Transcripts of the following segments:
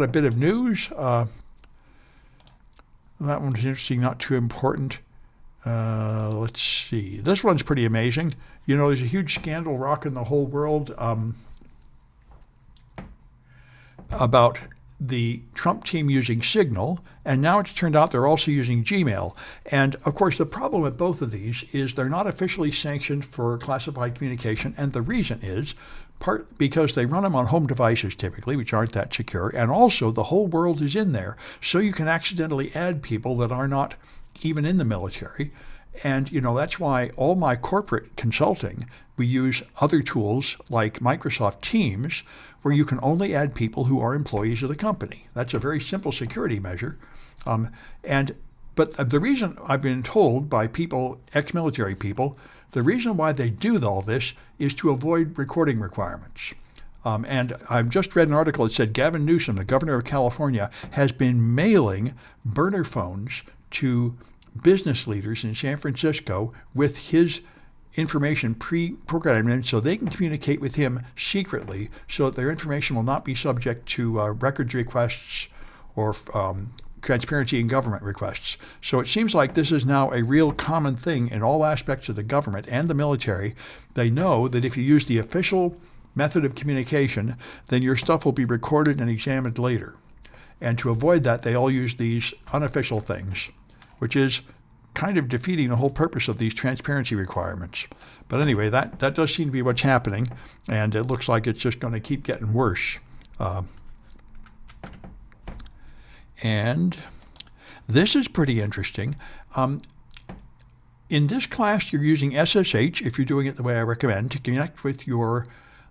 A bit of news. That one's interesting, not too important. Let's see. This one's pretty amazing. You know, there's a huge scandal rocking the whole world about the Trump team using Signal, and now it's turned out they're also using Gmail. And of course, the problem with both of these is they're not officially sanctioned for classified communication, and the reason is part because they run them on home devices typically, which aren't that secure, and also the whole world is in there, so you can accidentally add people that are not even in the military. And, you know, that's why all my corporate consulting, we use other tools like Microsoft Teams, where you can only add people who are employees of the company. That's a very simple security measure. But the reason I've been told by people, ex-military people, the reason why they do all this is to avoid recording requirements. And I've just read an article that said Gavin Newsom, the governor of California, has been mailing burner phones to business leaders in San Francisco with his information pre-programmed in so they can communicate with him secretly so that their information will not be subject to records requests or transparency in government requests. So it seems like this is now a real common thing in all aspects of the government and the military. They know that if you use the official method of communication, then your stuff will be recorded and examined later. And to avoid that, they all use these unofficial things, which is kind of defeating the whole purpose of these transparency requirements. But anyway, that does seem to be what's happening, and it looks like it's just going to keep getting worse. And this is pretty interesting. In this class, you're using SSH, if you're doing it the way I recommend, to connect with your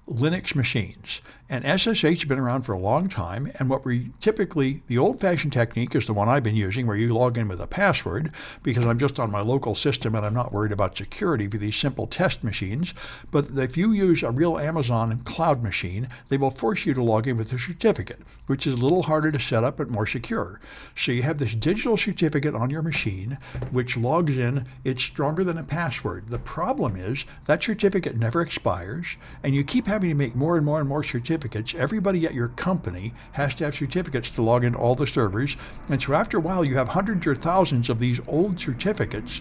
Linux machines. And SSH has been around for a long time, and what we typically, the old-fashioned technique is the one I've been using, where you log in with a password, because I'm just on my local system and I'm not worried about security for these simple test machines. But if you use a real Amazon cloud machine, they will force you to log in with a certificate, which is a little harder to set up but more secure. So you have this digital certificate on your machine, which logs in. It's stronger than a password. The problem is that certificate never expires, and you keep having to make more and more and more certificates. Everybody at your company has to have certificates to log into all the servers. And so after a while, you have hundreds or thousands of these old certificates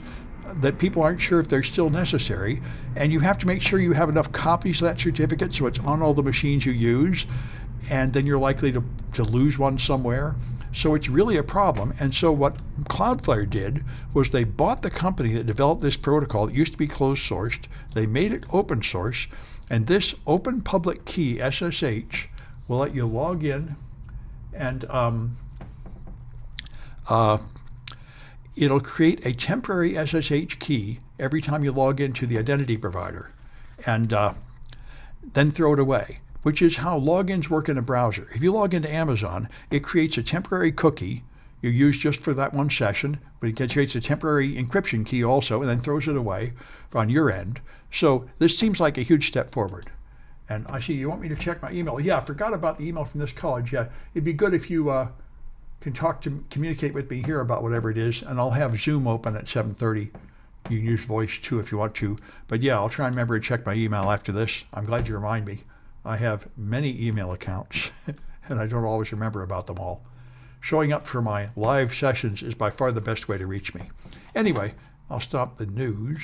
that people aren't sure if they're still necessary. And you have to make sure you have enough copies of that certificate so it's on all the machines you use. And then you're likely to lose one somewhere. So it's really a problem. And so what Cloudflare did was they bought the company that developed this protocol. It used to be closed sourced. They made it open source. And this open public key, SSH, will let you log in, and it'll create a temporary SSH key every time you log into the identity provider, and then throw it away, which is how logins work in a browser. If you log into Amazon, it creates a temporary cookie you use just for that one session, but it creates a temporary encryption key also, and then throws it away on your end. So this seems like a huge step forward. And I see you want me to check my email. Yeah, I forgot about the email from this college. Yeah, it'd be good if you can communicate with me here about whatever it is, and I'll have Zoom open at 7:30. You can use voice too if you want to. But yeah, I'll try and remember to check my email after this. I'm glad you remind me. I have many email accounts, and I don't always remember about them all. Showing up for my live sessions is by far the best way to reach me. Anyway, I'll stop the news.